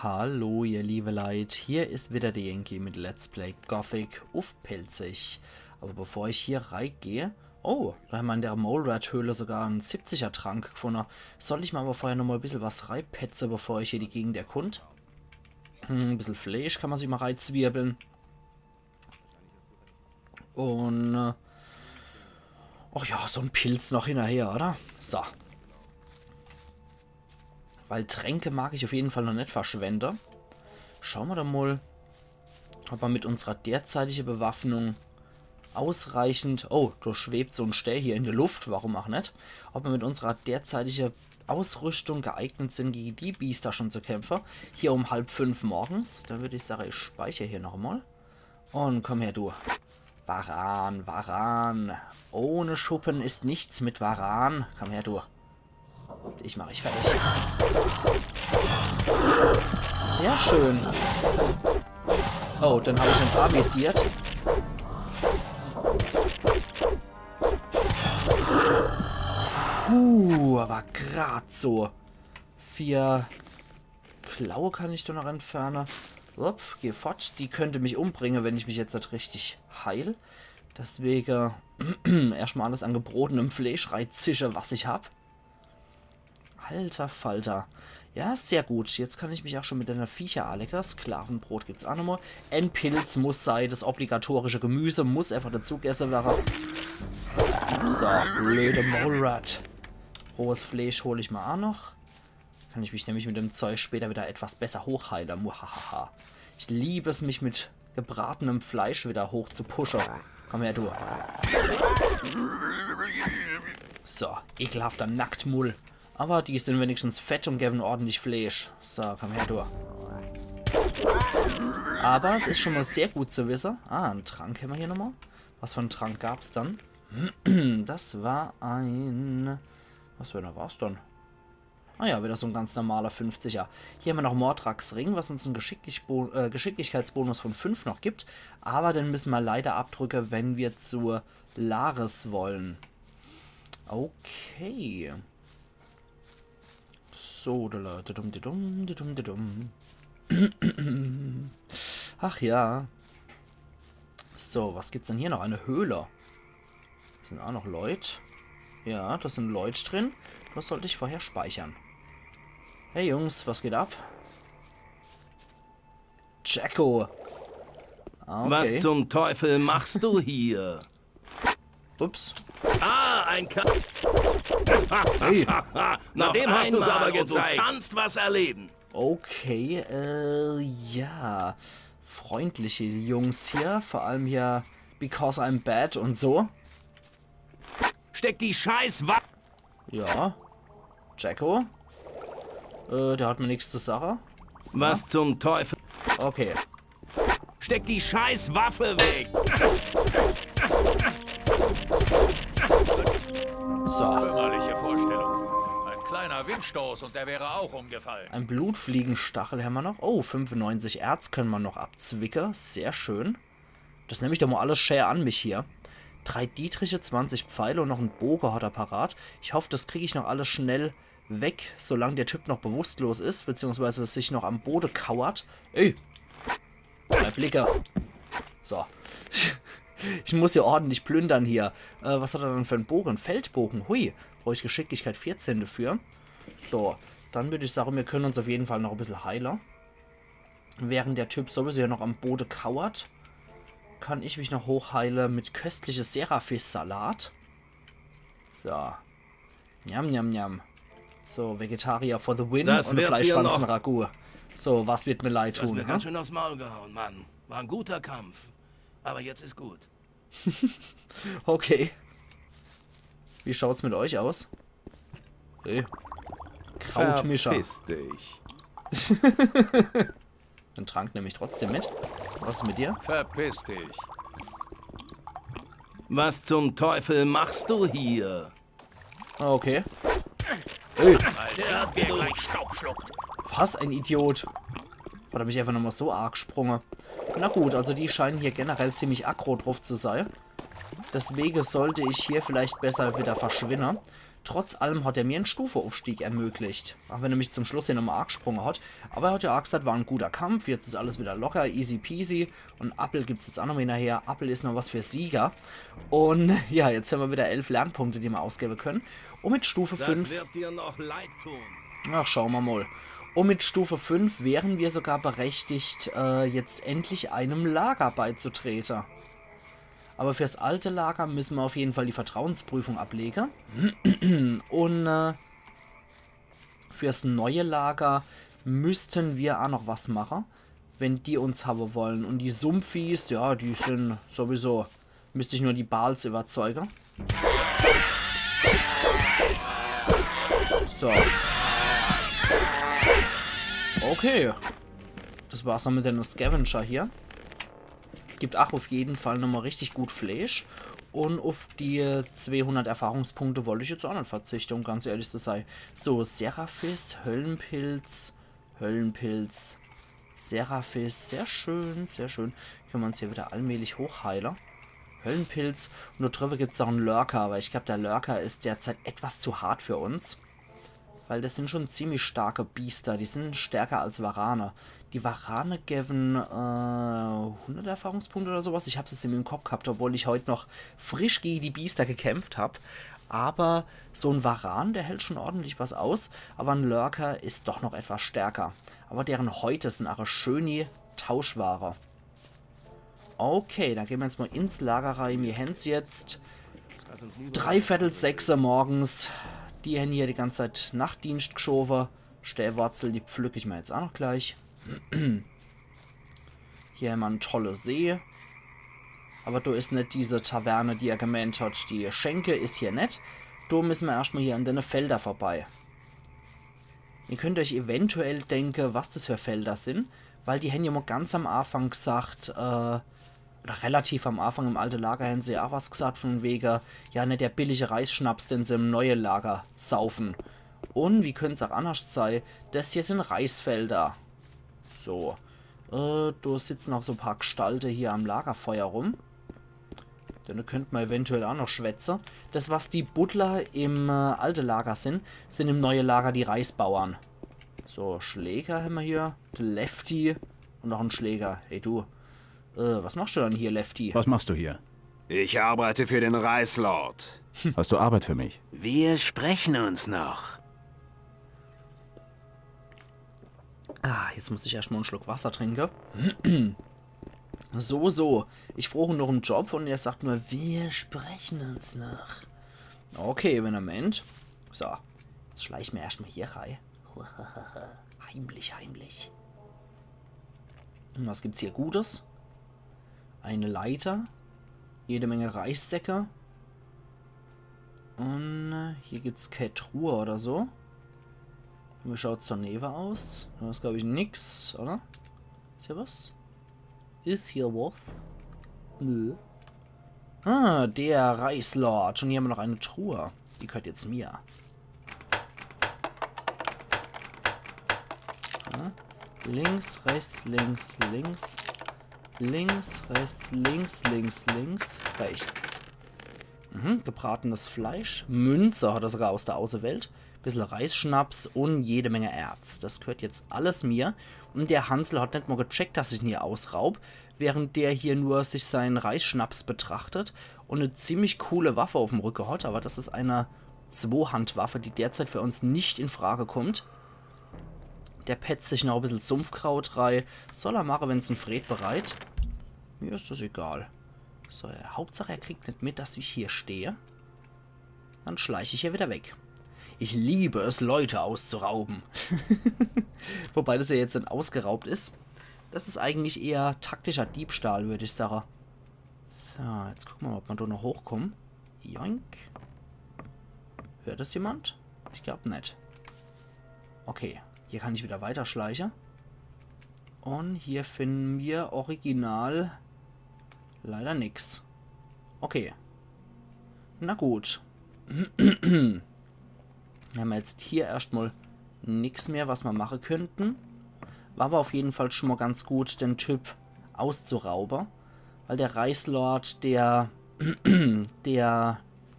Hallo ihr liebe Leute, hier ist wieder der Yankee mit Let's Play Gothic auf Pelzig. Aber bevor ich hier reingehe... Oh, da haben wir in der Mole Rat Höhle sogar einen 70er Trank gefunden. Soll ich mal aber vorher noch mal ein bisschen was reinpetze, bevor ich hier die Gegend erkund? Ein bisschen Fleisch kann man sich mal reinzwirbeln. Und... oh ja, so ein Pilz noch hinterher, oder? So. Weil Tränke mag ich auf jeden Fall noch nicht verschwenden. Schauen wir doch mal, ob wir mit unserer derzeitigen Bewaffnung ausreichend... Oh, da schwebt so ein Stern hier in der Luft, warum auch nicht? Ob wir mit unserer derzeitigen Ausrüstung geeignet sind, gegen die Biester schon zu kämpfen. Hier um 4:30 morgens. Dann würde ich sagen, ich speichere hier nochmal. Und komm her, du. Varan, Varan. Ohne Schuppen ist nichts mit Varan. Komm her, du. Ich mache ich fertig. Sehr schön. Oh, dann habe ich ein paar visiert. Aber gerade so. 4 Klaue kann ich doch noch entfernen. Upp, geh fort. Die könnte mich umbringen, wenn ich mich jetzt nicht richtig heil. Deswegen erstmal alles an gebrotenem Fleisch reinzische, was ich habe. Alter Falter. Ja, sehr gut. Jetzt kann ich mich auch schon mit einer Viecher lecker. Sklavenbrot gibt es auch nochmal. Ein Pilz muss sein. Das obligatorische Gemüse muss einfach dazu gegessen werden. So, blöde Molerat. Rohes Fleisch hole ich mal auch noch. Kann ich mich nämlich mit dem Zeug später wieder etwas besser hochheilen. Muhahaha. Ich liebe es, mich mit gebratenem Fleisch wieder hoch zu pushen. Komm her, du. So, ekelhafter Nacktmull. Aber die sind wenigstens fett und geben ordentlich Fleisch. So, komm her, du. Aber es ist schon mal sehr gut zu wissen. Ah, einen Trank haben wir hier nochmal. Was für einen Trank gab es dann? Das war ein... Was für einer war es dann? Ah ja, wieder so ein ganz normaler 50er. Hier haben wir noch Mordrax Ring, was uns einen Geschicklichkeitsbonus von 5 noch gibt. Aber den müssen wir leider abdrücken, wenn wir zur Lares wollen. Okay. So, ach ja. So, was gibt's denn hier noch? Eine Höhle. Da sind auch noch Leute. Ja, da sind Leute drin. Das sollte ich vorher speichern. Hey Jungs, was geht ab? Jacko. Okay. Was zum Teufel machst du hier? Ups. Ah, ein Hey. Na, dem hast du es aber gezeigt. Du kannst was erleben. Okay, ja. Freundliche Jungs hier. Vor allem hier Because I'm Bad und so. Steck die Scheiß... Ja. Jacko. Der hat mir nichts zu sagen. Was zum Teufel? Okay. Steck die Scheiß Waffe weg. So. Kümmerliche Vorstellung. Ein kleiner Windstoß und der wäre auch umgefallen. Ein Blutfliegenstachel haben wir noch. Oh, 95 Erz können wir noch abzwicken. Sehr schön. Das nehme ich doch mal alles schwer an mich hier. 3 Dietriche, 20 Pfeile und noch ein Bogen hat er parat. Ich hoffe, das kriege ich noch alles schnell weg, solange der Typ noch bewusstlos ist, beziehungsweise sich noch am Boden kauert. Ey! Bleib Blicker. So. Ich muss ja ordentlich plündern hier. Was hat er dann für einen Bogen? Ein Feldbogen. Hui. Brauche ich Geschicklichkeit 14 dafür. So. Dann würde ich sagen, wir können uns auf jeden Fall noch ein bisschen heilen. Während der Typ sowieso ja noch am Boden kauert, kann ich mich noch hochheilen mit köstliches Seraphis-Salat. So. Njam, njam, njam. So, Vegetarier for the win Das und wird dir Fleischwanzen noch- Ragout. So, was wird mir leid Du hast tun? mir Hm? ganz schön aufs Maul gehauen, Mann. War ein guter Kampf. Aber jetzt ist gut. Okay. Wie schaut's mit euch aus? Hey. Krautmischer. Verpiss dich. Den Trank nehme ich trotzdem mit. Was ist mit dir? Verpiss dich. Was zum Teufel machst du hier? Ah, okay. Ey, Der hat gleich Staub schluckt. was ein Idiot. Hat er mich einfach nochmal so arg gesprungen. Na gut, also die scheinen hier generell ziemlich aggro drauf zu sein. Deswegen sollte ich hier vielleicht besser wieder verschwinden. Trotz allem hat er mir einen Stufeaufstieg ermöglicht. Auch wenn er mich zum Schluss hier nochmal arg gesprungen hat. Aber er hat ja auch gesagt, war ein guter Kampf. Jetzt ist alles wieder locker, easy peasy. Und Appel gibt es jetzt auch noch mal nachher. Appel ist noch was für Sieger. Und ja, jetzt haben wir wieder 11 Lernpunkte, die wir ausgeben können. Und mit Stufe 5... Das wird dir noch leid tun. Ach, schauen wir mal. Und mit Stufe 5 wären wir sogar berechtigt, jetzt endlich einem Lager beizutreten. Aber fürs alte Lager müssen wir auf jeden Fall die Vertrauensprüfung ablegen. Und fürs neue Lager müssten wir auch noch was machen, wenn die uns haben wollen. Und die Sumpfies, ja, die sind sowieso... Müsste ich nur die Bals überzeugen. So. Okay. Das war's dann mit den Scavenger hier. Gibt auch auf jeden Fall nochmal richtig gut Fleisch. Und auf die 200 Erfahrungspunkte wollte ich jetzt auch nicht verzichten, um ganz ehrlich zu sein. So, Seraphis, Höllenpilz, Seraphis, sehr schön, sehr schön. Können wir uns hier wieder allmählich hochheilen. Höllenpilz. Und da drüber gibt es auch einen Lurker, aber ich glaube, der Lurker ist derzeit etwas zu hart für uns. Weil das sind schon ziemlich starke Biester. Die sind stärker als Warane. Die Warane geben 100 Erfahrungspunkte oder sowas. Ich habe es jetzt im Kopf gehabt, obwohl ich heute noch frisch gegen die Biester gekämpft habe. Aber so ein Varan, der hält schon ordentlich was aus. Aber ein Lurker ist doch noch etwas stärker. Aber deren Häute sind auch schöne Tauschware. Okay, dann gehen wir jetzt mal ins Lager rein. Wir haben es jetzt 5:45 morgens. Die haben hier die ganze Zeit Nachtdienst geschoben. Stählwurzel, die pflücke ich mir jetzt auch noch gleich. Hier haben wir einen tollen See. Aber da ist nicht diese Taverne, die er gemeint hat. Die Schenke ist hier nicht. Da müssen wir erstmal hier an den Felder vorbei. Ihr könnt euch eventuell denken, was das für Felder sind. Weil die haben ja mal ganz am Anfang gesagt, oder relativ am Anfang im alten Lager haben sie auch was gesagt von wegen, ja, nicht der billige Reisschnaps, den sie im neuen Lager saufen. Und, wie könnte es auch anders sein, das hier sind Reisfelder. So, da sitzen auch so ein paar Gestalten hier am Lagerfeuer rum. Dann könnte man eventuell auch noch schwätzen. Das, was die Butler im alten Lager sind im neuen Lager die Reisbauern. So, Schläger haben wir hier, der Lefty und noch ein Schläger. Hey du, was machst du dann hier, Lefty? Was machst du hier? Ich arbeite für den Reislord. Hast du Arbeit für mich? Wir sprechen uns noch. Ah, jetzt muss ich erstmal einen Schluck Wasser trinken. So. Ich brauche noch einen Job und er sagt mir, wir sprechen uns noch. Okay, wenn er meint. So, jetzt schleiche ich mir erstmal hier rein. Heimlich. Und was gibt's hier Gutes? Eine Leiter. Jede Menge Reissäcke. Und hier gibt's keine Truhe oder so. Wie schaut's zur Neve aus? Da ist, glaube ich, nix, oder? Ist hier was? Ist hier was? Nö. Ah, der Reislord. Und hier haben wir noch eine Truhe. Die gehört jetzt mir. Ja. Links, rechts, links, links. Links, rechts, links, rechts. Gebratenes Fleisch. Münze hat er sogar aus der Außenwelt. Bisschen Reisschnaps und jede Menge Erz. Das gehört jetzt alles mir. Und der Hansel hat nicht mal gecheckt, dass ich ihn hier ausraub, während der hier nur sich seinen Reisschnaps betrachtet und eine ziemlich coole Waffe auf dem Rücken hat. Aber das ist eine Zweihandwaffe, die derzeit für uns nicht in Frage kommt. Der petzt sich noch ein bisschen Sumpfkraut rein. Soll er machen, wenn es ein Fred bereit. Mir ist das egal. So, Hauptsache er kriegt nicht mit, dass ich hier stehe. Dann schleiche ich hier wieder weg. Ich liebe es, Leute auszurauben. Wobei das ja jetzt dann ausgeraubt ist. Das ist eigentlich eher taktischer Diebstahl, würde ich sagen. So, jetzt gucken wir mal, ob wir da noch hochkommen. Joink. Hört das jemand? Ich glaube nicht. Okay, hier kann ich wieder weiterschleichen. Und hier finden wir original leider nichts. Okay. Na gut. Wir haben jetzt hier erstmal nichts mehr, was wir machen könnten. War aber auf jeden Fall schon mal ganz gut, den Typ auszurauben. Weil der Reislord, der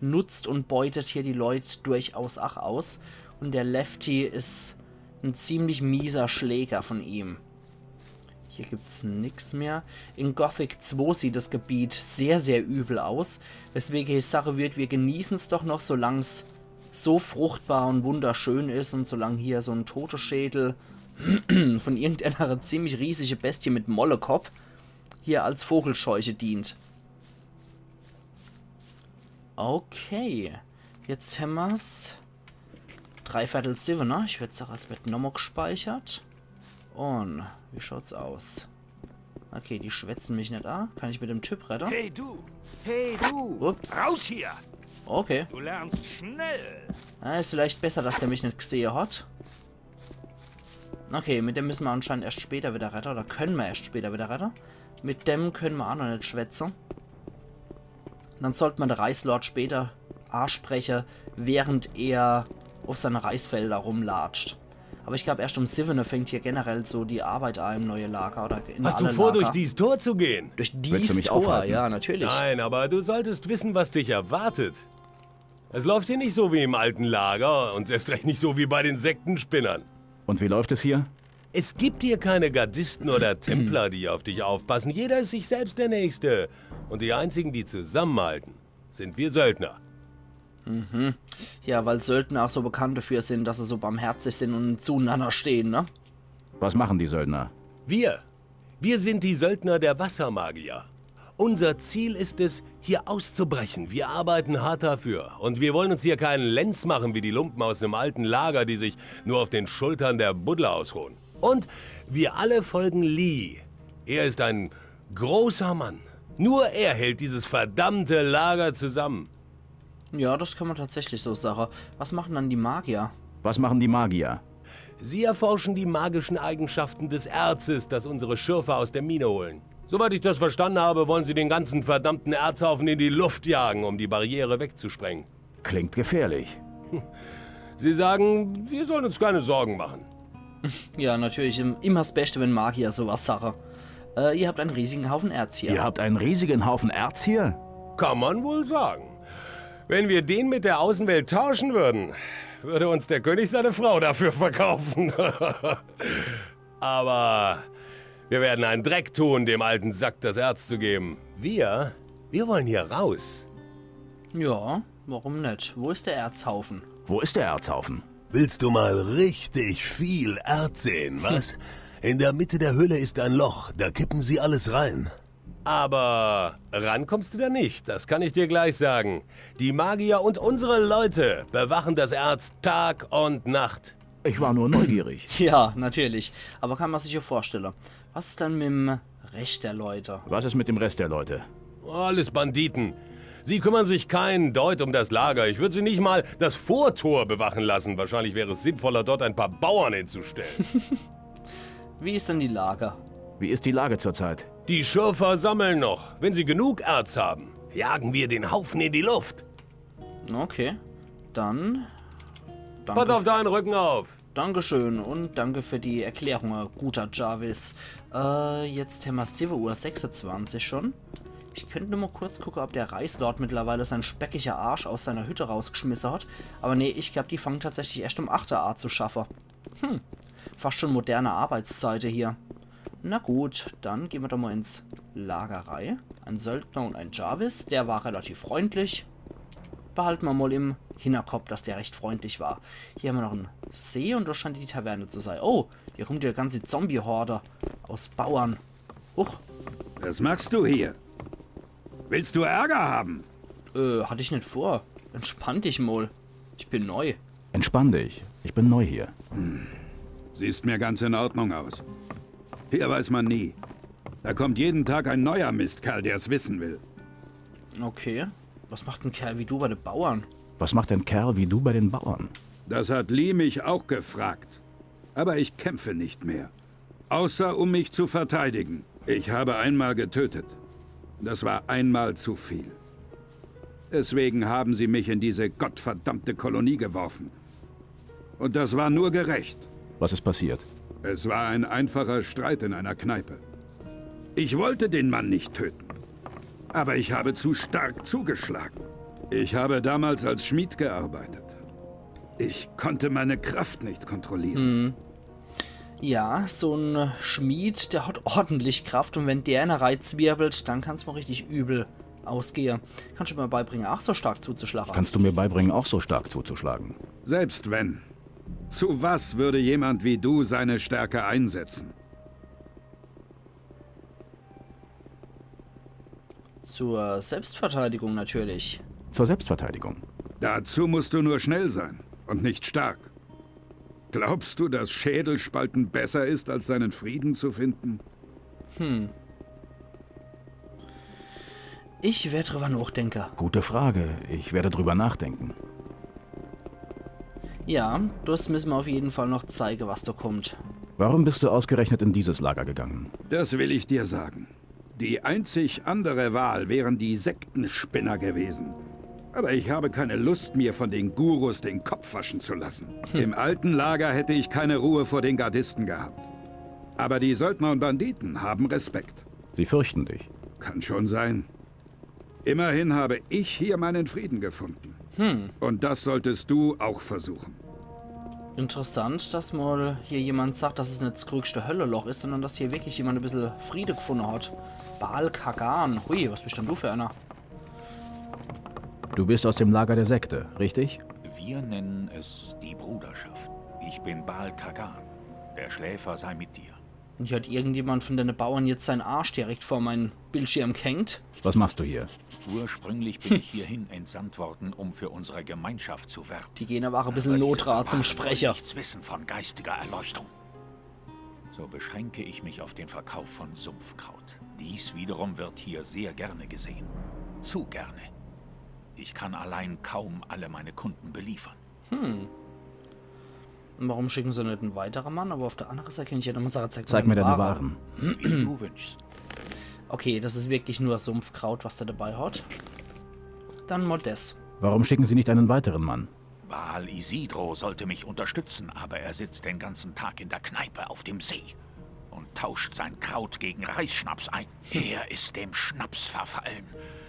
nutzt und beutet hier die Leute durchaus auch aus. Und der Lefty ist ein ziemlich mieser Schläger von ihm. Hier gibt es nichts mehr. In Gothic 2 sieht das Gebiet sehr, sehr übel aus. Weswegen ich sage wird, wir genießen es doch noch, solange es so fruchtbar und wunderschön ist und solange hier so ein toter Schädel von irgendeiner ziemlich riesige Bestie mit Mollekopf hier als Vogelscheuche dient. Okay. Jetzt haben wir es. 3/4 ne? Ich würde sagen, es wird nochmal gespeichert. Und wie schaut's aus? Okay, die schwätzen mich nicht an. Kann ich mit dem Typ retten? Hey du! Hey du! Ups. Raus hier! Okay. Du lernst schnell! Ist vielleicht besser, dass der mich nicht gesehen hat. Okay, mit dem müssen wir anscheinend erst später wieder retten. Oder können wir erst später wieder retten. Mit dem können wir auch noch nicht schwätzen. Dann sollte man den Reislord später ansprechen, während er auf seine Reisfelder rumlatscht. Aber ich glaube, erst um 7 fängt hier generell so die Arbeit an im neuen Lager. Oder in Hast du vor, durch dieses Tor zu gehen? Durch Willst du dieses mich Tor, aufhalten? ja, natürlich. Nein, aber du solltest wissen, was dich erwartet. Es läuft hier nicht so wie im alten Lager und erst recht nicht so wie bei den Sektenspinnern. Und wie läuft es hier? Es gibt hier keine Gardisten oder Templer, die auf dich aufpassen. Jeder ist sich selbst der Nächste. Und die einzigen, die zusammenhalten, sind wir Söldner. Ja, weil Söldner auch so bekannt dafür sind, dass sie so barmherzig sind und zueinander stehen, ne? Was machen die Söldner? Wir sind die Söldner der Wassermagier. Unser Ziel ist es, hier auszubrechen. Wir arbeiten hart dafür. Und wir wollen uns hier keinen Lenz machen wie die Lumpen aus dem alten Lager, die sich nur auf den Schultern der Buddler ausruhen. Und wir alle folgen Lee. Er ist ein großer Mann. Nur er hält dieses verdammte Lager zusammen. Ja, das kann man tatsächlich so sagen. Was machen dann die Magier? Was machen die Magier? Sie erforschen die magischen Eigenschaften des Erzes, das unsere Schürfer aus der Mine holen. Soweit ich das verstanden habe, wollen sie den ganzen verdammten Erzhaufen in die Luft jagen, um die Barriere wegzusprengen. Klingt gefährlich. Sie sagen, wir sollen uns keine Sorgen machen. Ja, natürlich. Immer das Beste, wenn Magier sowas sagen. Ihr habt einen riesigen Haufen Erz hier. Ihr habt einen riesigen Haufen Erz hier? Kann man wohl sagen. Wenn wir den mit der Außenwelt tauschen würden, würde uns der König seine Frau dafür verkaufen. Aber wir werden einen Dreck tun, dem alten Sack das Erz zu geben. Wir wollen hier raus. Ja, warum nicht? Wo ist der Erzhaufen? Wo ist der Erzhaufen? Willst du mal richtig viel Erz sehen, was? In der Mitte der Höhle ist ein Loch, da kippen sie alles rein. Aber ran kommst du da nicht, das kann ich dir gleich sagen. Die Magier und unsere Leute bewachen das Erz Tag und Nacht. Ich war nur neugierig. Ja, natürlich. Aber kann man sich ja vorstellen. Was ist dann mit dem Rest der Leute? Was ist mit dem Rest der Leute? Alles Banditen. Sie kümmern sich keinen Deut um das Lager. Ich würde sie nicht mal das Vortor bewachen lassen. Wahrscheinlich wäre es sinnvoller, dort ein paar Bauern hinzustellen. Wie ist denn die Lage? Wie ist die Lage zurzeit? Die Schürfer sammeln noch. Wenn sie genug Erz haben, jagen wir den Haufen in die Luft. Okay, dann... Pass auf deinen Rücken auf. Dankeschön und danke für die Erklärung, guter Jarvis. Jetzt haben wir 7:26 Uhr schon. Ich könnte nur mal kurz gucken, ob der Reislord mittlerweile sein speckiger Arsch aus seiner Hütte rausgeschmissen hat. Aber nee, ich glaube, die fangen tatsächlich erst um 8 Uhr zu schaffen. Fast schon moderne Arbeitszeiten hier. Na gut, dann gehen wir doch mal ins Lagerei. Ein Söldner und ein Jarvis, der war relativ freundlich. Behalten wir mal im Hinterkopf, dass der recht freundlich war. Hier haben wir noch einen See und da scheint die Taverne zu sein. Oh, hier kommt die ganze Zombie-Horde aus Bauern. Huch, Was machst du hier? Willst du Ärger haben? hatte ich nicht vor. Entspann dich mal. Ich bin neu. Entspann dich. Ich bin neu hier. Siehst mir ganz in Ordnung aus. Hier weiß man nie. Da kommt jeden Tag ein neuer Mistkerl, der es wissen will. Okay. Was macht ein Kerl wie du bei den Bauern? Was macht ein Kerl wie du bei den Bauern? Das hat Lee mich auch gefragt. Aber ich kämpfe nicht mehr. Außer um mich zu verteidigen. Ich habe einmal getötet. Das war einmal zu viel. Deswegen haben sie mich in diese gottverdammte Kolonie geworfen. Und das war nur gerecht. Was ist passiert? Es war ein einfacher Streit in einer Kneipe. Ich wollte den Mann nicht töten. Aber ich habe zu stark zugeschlagen. Ich habe damals als Schmied gearbeitet. Ich konnte meine Kraft nicht kontrollieren. Ja, so ein Schmied, der hat ordentlich Kraft und wenn der in der Reiz wirbelt, dann kann es mal richtig übel ausgehen. Kannst du mir beibringen, auch so stark zuzuschlagen? Kannst du mir beibringen, auch so stark zuzuschlagen? Selbst wenn. Zu was würde jemand wie du seine Stärke einsetzen? Zur Selbstverteidigung natürlich. Zur Selbstverteidigung. Dazu musst du nur schnell sein und nicht stark. Glaubst du, dass Schädelspalten besser ist, als seinen Frieden zu finden? Ich werde drüber nachdenken. Gute Frage. Ich werde drüber nachdenken. Ja, das müssen wir auf jeden Fall noch zeigen, was da kommt. Warum bist du ausgerechnet in dieses Lager gegangen? Das will ich dir sagen. Die einzig andere Wahl wären die Sektenspinner gewesen. Aber ich habe keine Lust, mir von den Gurus den Kopf waschen zu lassen. Im alten Lager hätte ich keine Ruhe vor den Gardisten gehabt. Aber die Söldner und Banditen haben Respekt. Sie fürchten dich. Kann schon sein. Immerhin habe ich hier meinen Frieden gefunden. Und das solltest du auch versuchen. Interessant, dass mal hier jemand sagt, dass es nicht das größte Hölleloch ist, sondern dass hier wirklich jemand ein bisschen Friede gefunden hat. Baal Kagan. Hui, was bist denn du für einer? Du bist aus dem Lager der Sekte, richtig? Wir nennen es die Bruderschaft. Ich bin Baal Kagan. Der Schläfer sei mit dir. Und hier hat irgendjemand von den Bauern jetzt seinen Arsch direkt vor meinen Bildschirm gehängt. Was machst du hier? Ursprünglich bin ich hierhin entsandt worden, um für unsere Gemeinschaft zu werben. Die gehen aber auch ein bisschen Aber diese Notrat zum Barbaren Sprecher. wollen nichts wissen von geistiger Erleuchtung. So beschränke ich mich auf den Verkauf von Sumpfkraut. Dies wiederum wird hier sehr gerne gesehen. Zu gerne. Ich kann allein kaum alle meine Kunden beliefern. Und warum schicken sie nicht einen weiteren Mann? Aber auf der anderen Seite kann ich ja nochmal sagen, Zeig mir deine Waren. Wie du wünschst. Okay, das ist wirklich nur Sumpfkraut, was der dabei hat. Dann mal das. Warum schicken Sie nicht einen weiteren Mann? Baal Isidro sollte mich unterstützen, aber er sitzt den ganzen Tag in der Kneipe auf dem See und tauscht sein Kraut gegen Reisschnaps ein. Er ist dem Schnaps verfallen.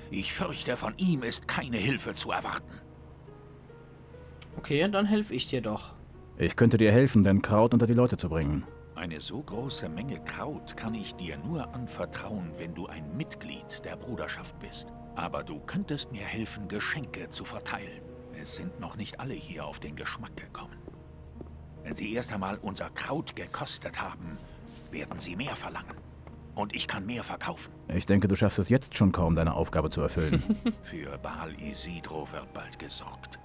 Ich fürchte, von ihm ist keine Hilfe zu erwarten. Okay, dann helfe ich dir doch. Ich könnte dir helfen, dein Kraut unter die Leute zu bringen. Eine so große Menge Kraut kann ich dir nur anvertrauen, wenn du ein Mitglied der Bruderschaft bist. Aber du könntest mir helfen, Geschenke zu verteilen. Es sind noch nicht alle hier auf den Geschmack gekommen. Wenn sie erst einmal unser Kraut gekostet haben, werden sie mehr verlangen. Und ich kann mehr verkaufen. Ich denke, du schaffst es jetzt schon kaum, deine Aufgabe zu erfüllen. Für Baal Isidro wird bald gesorgt.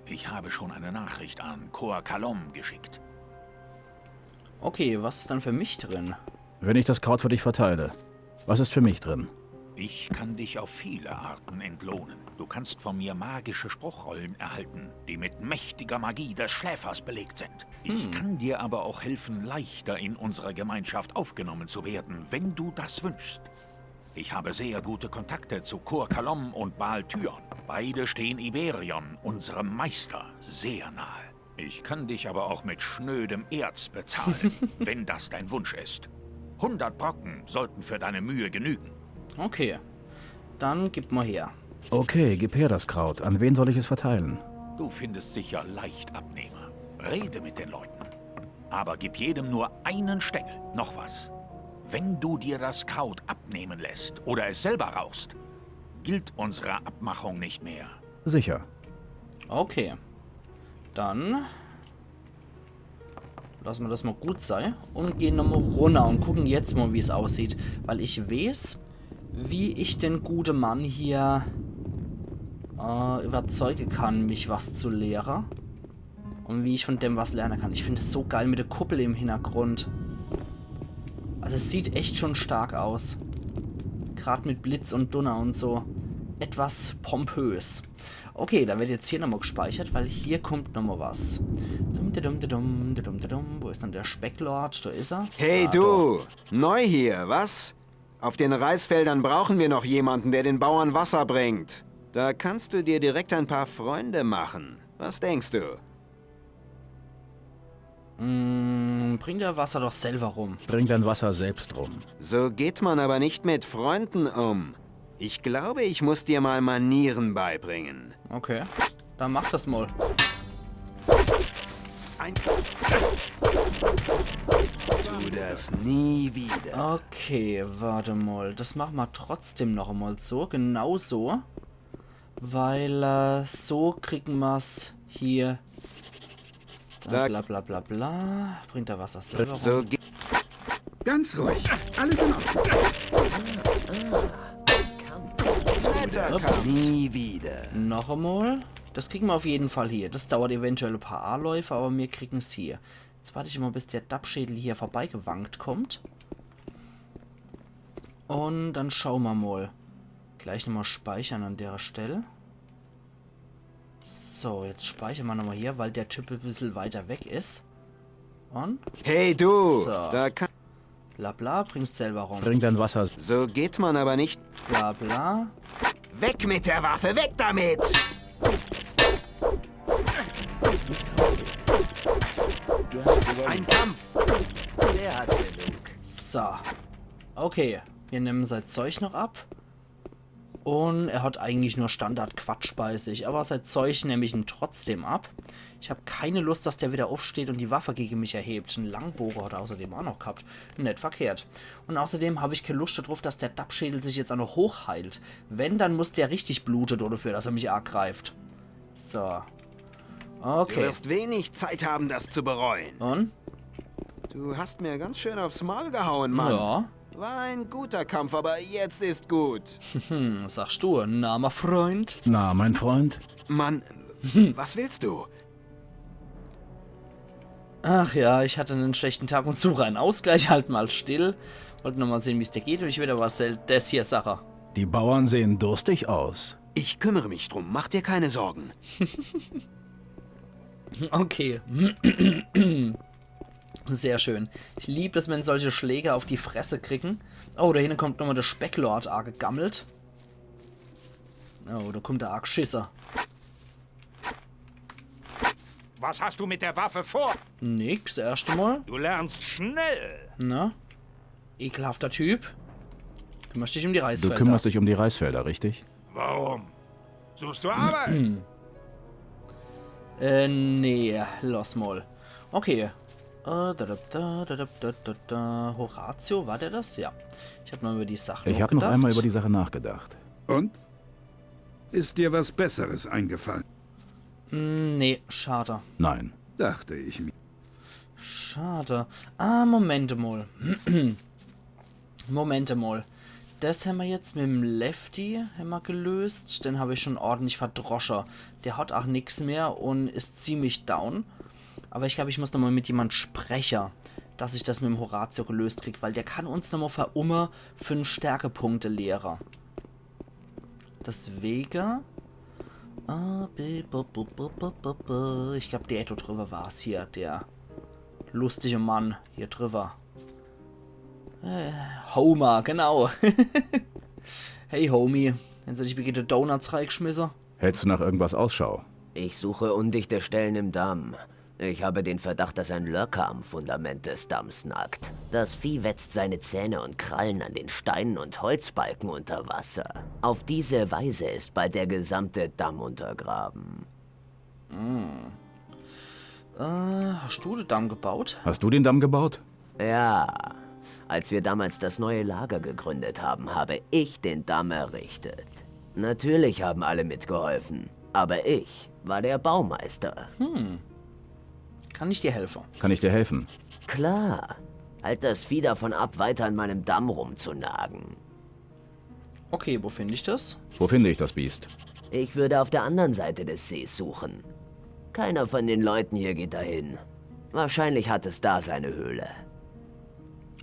Ich habe schon eine Nachricht an Koa Kalom geschickt. Okay, was ist dann für mich drin? Wenn ich das Kraut für dich verteile, was ist für mich drin? Ich kann dich auf viele Arten entlohnen. Du kannst von mir magische Spruchrollen erhalten, die mit mächtiger Magie des Schläfers belegt sind. Ich kann dir aber auch helfen, leichter in unsere Gemeinschaft aufgenommen zu werden, wenn du das wünschst. Ich habe sehr gute Kontakte zu Koa Kalom und Baal Tyon. Beide stehen Iberion, unserem Meister, sehr nahe. Ich kann dich aber auch mit schnödem Erz bezahlen, wenn das dein Wunsch ist. 100 Brocken sollten für deine Mühe genügen. Okay, dann gib mal her. Okay, gib her das Kraut. An wen soll ich es verteilen? Du findest sicher leicht Abnehmer. Rede mit den Leuten. Aber gib jedem nur einen Stängel. Noch was. Wenn du dir das Kraut abnehmen lässt oder es selber rauchst, gilt unsere Abmachung nicht mehr. Sicher. Okay. Dann lassen wir das mal gut sein und gehen nochmal runter und gucken jetzt mal, wie es aussieht. Weil ich weiß, wie ich den guten Mann hier überzeugen kann, mich was zu lehren. Und wie ich von dem was lernen kann. Ich finde es so geil mit der Kuppel im Hintergrund. Also es sieht echt schon stark aus. Gerade mit Blitz und Donner und so. Etwas pompös. Okay, dann wird jetzt hier nochmal gespeichert, weil hier kommt nochmal was. Wo ist dann der Specklord? Da ist er. Hey du, neu hier, was? Auf den Reisfeldern brauchen wir noch jemanden, der den Bauern Wasser bringt. Da kannst du dir direkt ein paar Freunde machen. Was denkst du? Bring der Wasser doch selber rum. Bring dein Wasser selbst rum. So geht man aber nicht mit Freunden um. Ich glaube, ich muss dir mal Manieren beibringen. Okay, dann mach das mal. Tu das nie wieder. Okay, warte mal. Das machen wir trotzdem noch einmal so. Genau so. Weil so kriegen wir es hier. Bla bla bla bla. Bringt da Wasser selber So rum. Ganz ruhig. Alles in Ordnung. Ups. Nie wieder. Noch einmal. Das kriegen wir auf jeden Fall hier. Das dauert eventuell ein paar A-Läufe, aber wir kriegen es hier. Jetzt warte ich immer, bis der Dachschädel hier vorbeigewankt kommt. Und dann schauen wir mal. Gleich nochmal speichern an der Stelle. So, jetzt speichern wir nochmal hier, weil der Typ ein bisschen weiter weg ist. Und? Hey du, So. da kann... Bla bla, bringst selber rum. Bring dein Wasser. So geht man aber nicht. Bla bla. Weg mit der Waffe, weg damit! Ein Kampf! Der hat genug. So. Okay, wir nehmen sein Zeug noch ab. Und er hat eigentlich nur Standard-Quatsch bei sich. Aber sein Zeug nehme ich ihm trotzdem ab. Ich habe keine Lust, dass der wieder aufsteht und die Waffe gegen mich erhebt. Ein Langbogen hat er außerdem auch noch gehabt. Nicht verkehrt. Und außerdem habe ich keine Lust darauf, dass der Dachschädel sich jetzt auch noch hochheilt. Wenn, dann muss der richtig bluten dafür, dass er mich arg greift. So. Du Okay. wirst wenig Zeit haben, das zu bereuen. Und? Du hast mir ganz schön aufs Maul gehauen, Mann. Ja. War ein guter Kampf, aber jetzt ist gut. Sagst du, na, mein Freund? Na, mein Freund? Mann, was willst du? Ach ja, ich hatte einen schlechten Tag und suche einen Ausgleich, halt mal still. Wollte noch mal sehen, wie es dir geht und ich werde was das hier Sache. Die Bauern sehen durstig aus. Ich kümmere mich drum, mach dir keine Sorgen. Okay. Sehr schön. Ich liebe es, wenn solche Schläge auf die Fresse kriegen. Oh, da hinten kommt nochmal der Specklord arg gegammelt. Oh, da kommt der arg Schisser. Was hast du mit der Waffe vor? Nix, erste Mal. Du lernst schnell. Na? Ekelhafter Typ. Kümmerst dich um die Du Reisfelder. kümmerst dich um die Reisfelder, richtig? Warum? Suchst du Arbeit? Nee, los mal. Okay. Horatio, war der das? Ja. Ich habe mal über die Sache Ich habe noch einmal über die Sache nachgedacht. Und? Ist dir was Besseres eingefallen? Nee, schade. Nein. Dachte ich mir. Schade. Ah, Momente mal. Momente mal. Das haben wir jetzt mit dem Lefty haben wir gelöst. Den habe ich schon ordentlich verdroscher. Der hat auch nichts mehr und ist ziemlich down. Aber ich glaube, ich muss nochmal mit jemand sprechen, dass ich das mit dem Horatio gelöst kriege, weil der kann uns nochmal für 5 Stärkepunkte lehren. Deswegen... ich glaube, der Eto drüber war es hier, der lustige Mann hier drüber. Homer, genau. Hey, Homie. Wenn du dich wie die Donuts reingeschmissen? Hältst du nach irgendwas Ausschau? Ich suche undichte Stellen im Damm. Ich habe den Verdacht, dass ein Lurker am Fundament des Damms nagt. Das Vieh wetzt seine Zähne und Krallen an den Steinen und Holzbalken unter Wasser. Auf diese Weise ist bald der gesamte Damm untergraben. Hast du den Damm gebaut? Hast du den Damm gebaut? Ja, als wir damals das neue Lager gegründet haben, habe ich den Damm errichtet. Natürlich haben alle mitgeholfen, aber ich war der Baumeister. Kann ich dir helfen? Kann ich dir helfen? Klar, halt das Vieh davon ab, weiter an meinem Damm rumzunagen. Okay, wo finde ich das? Wo finde ich das Biest? Ich würde auf der anderen Seite des Sees suchen. Keiner von den Leuten hier geht dahin. Wahrscheinlich hat es da seine Höhle.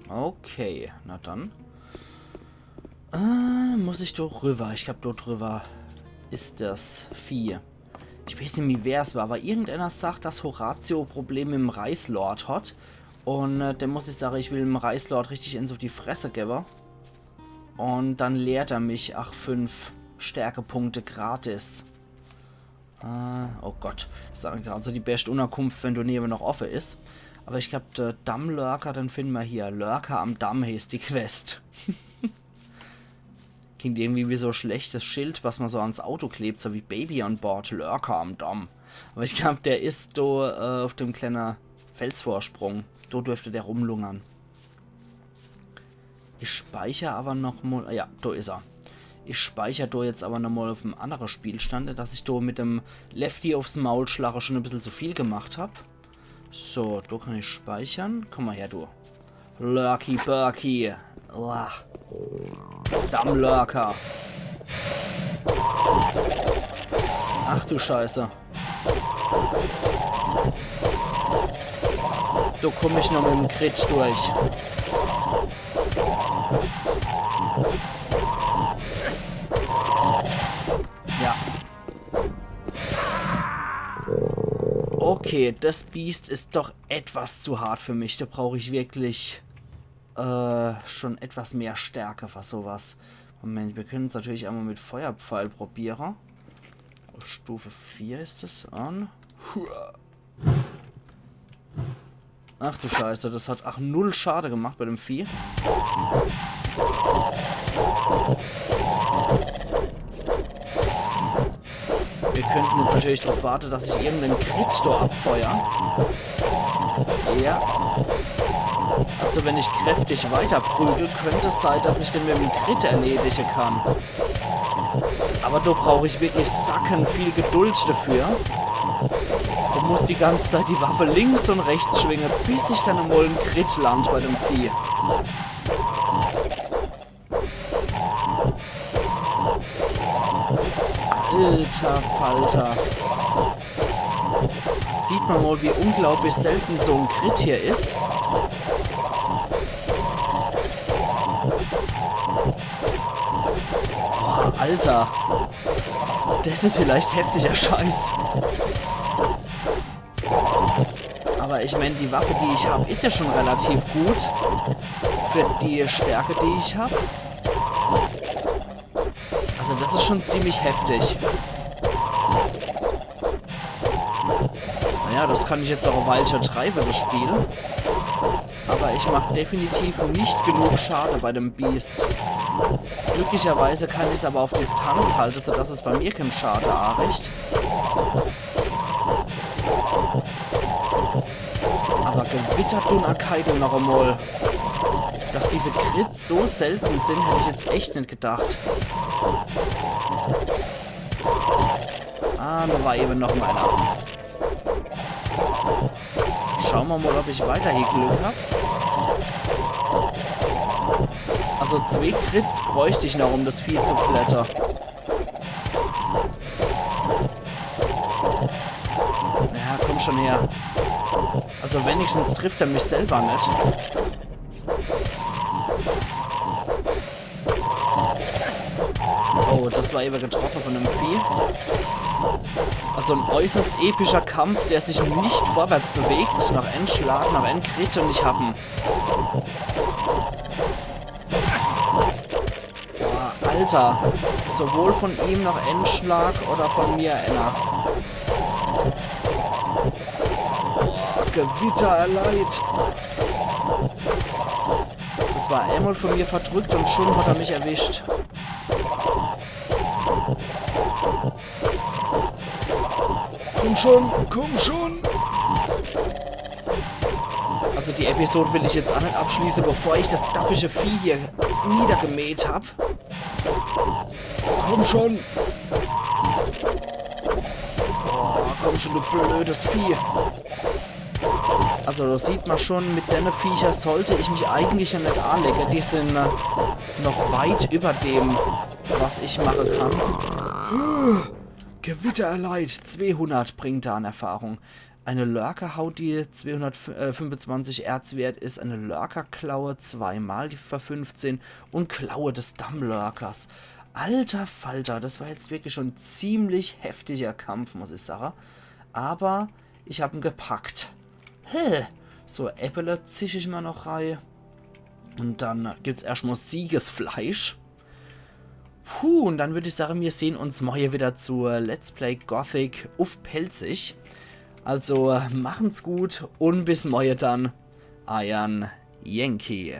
Okay, na dann. Muss ich doch rüber. Ich glaube, dort drüber ist das Vieh. Ich weiß nicht, wie wer es war, aber irgendeiner sagt, dass Horatio Probleme mit dem Reislord hat. Und dann muss ich sagen, ich will dem Reislord richtig ins auf die Fresse geben. Und dann lehrt er mich, 5 Stärkepunkte gratis. Oh Gott, das ist gerade so die beste Unterkunft, wenn du neben noch offen ist. Aber ich glaube, der Dammlurker, dann finden wir hier. Lurker am Damm heißt die Quest. Klingt irgendwie wie so ein schlechtes Schild, was man so ans Auto klebt, so wie Baby on board, Lurker am Damm. Aber ich glaube, der ist da auf dem kleinen Felsvorsprung. Da dürfte der rumlungern. Ich speichere aber noch mal... Ja, da ist er. Ich speichere da jetzt aber noch mal auf einem anderen Spielstand, dass ich da mit dem Lefty aufs Maul schlage schon ein bisschen zu viel gemacht habe. So, da kann ich speichern. Komm mal her, du. Lurky Burky. Dammlurker. Ach du Scheiße. Da komme ich noch mit dem Crit durch. Ja. Okay, das Biest ist doch etwas zu hart für mich. Da brauche ich wirklich schon etwas mehr Stärke für sowas. Moment, wir können es natürlich einmal mit Feuerpfeil probieren. Auf Stufe 4 ist es an. Ach du Scheiße, das hat 0 Schade gemacht bei dem Vieh. Wir könnten jetzt natürlich darauf warten, dass ich irgendeinen Crit da abfeuere. Ja. Also wenn ich kräftig weiter prügel, könnte es sein, dass ich den mit dem Crit erledigen kann. Aber da brauche ich wirklich sacken viel Geduld dafür. Du musst die ganze Zeit die Waffe links und rechts schwingen, bis ich dann einmal einen Crit land bei dem Vieh. Alter Falter. Sieht man mal, wie unglaublich selten so ein Crit hier ist. Boah, Alter. Das ist vielleicht heftiger Scheiß. Aber ich meine, die Waffe, die ich habe, ist ja schon relativ gut. Für die Stärke, die ich habe. Also das ist schon ziemlich heftig. Naja, das kann ich jetzt auch auf Weilchen treiben, das Spiel. Aber ich mache definitiv nicht genug Schade bei dem Biest. Glücklicherweise kann ich es aber auf Distanz halten, sodass es bei mir keinen Schade anrichtet. Aber Gewitterdunnerkeit noch einmal. Dass diese Crits so selten sind, hätte ich jetzt echt nicht gedacht. Ah, da war eben noch mal einer. Schauen wir mal, ob ich weiter hier Glück habe. Also 2 Crits bräuchte ich noch, um das Vieh zu klettern. Ja, komm schon her. Also wenigstens trifft er mich selber nicht. Oh, das war eben getroffen von einem Vieh. Also ein äußerst epischer Kampf, der sich nicht vorwärts bewegt. Nach Endschlag, nach Endcrit und ich hab ihn. Boah, Alter. Sowohl von ihm nach Endschlag oder von mir einer. Boah, Gewitter erleidet. Das war einmal von mir verdrückt und schon hat er mich erwischt. Komm schon, komm schon! Also die Episode will ich jetzt auch nicht abschließen, bevor ich das dappische Vieh hier niedergemäht habe. Komm schon! Oh, komm schon, du blödes Vieh! Also das sieht man schon, mit den Viecher sollte ich mich eigentlich ja nicht anlegen. Die sind noch weit über dem, was ich machen kann. Gewitter erleidet. 200 bringt da an Erfahrung. Eine Lurkerhaut, die 225 Erzwert ist. Eine Lurkerklaue, 2-mal die für 15. Und Klaue des Dammlurkers. Alter Falter, das war jetzt wirklich schon ein ziemlich heftiger Kampf, muss ich sagen. Aber ich habe ihn gepackt. So, Äpfel zische ich mal noch rein. Und dann gibt es erstmal Siegesfleisch. Puh, und dann würde ich sagen, wir sehen uns morgen wieder zur Let's Play Gothic auf Pelzig. Also, machen's gut und bis morgen dann. Euer Yankee.